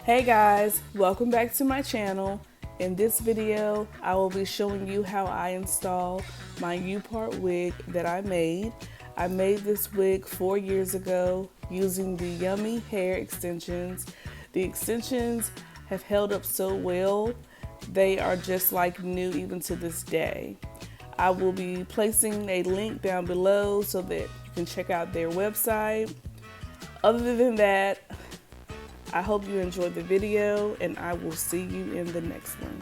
Hey guys, welcome back to my channel. In this video, I will be showing you how I install my U-part wig that I made. I made this wig 4 years ago using the Yummy hair extensions. The extensions have held up so well. They are just like new even to this day. I will be placing a link down below so that you can check out their website. Other than that, I hope you enjoyed the video and I will see you in the next one.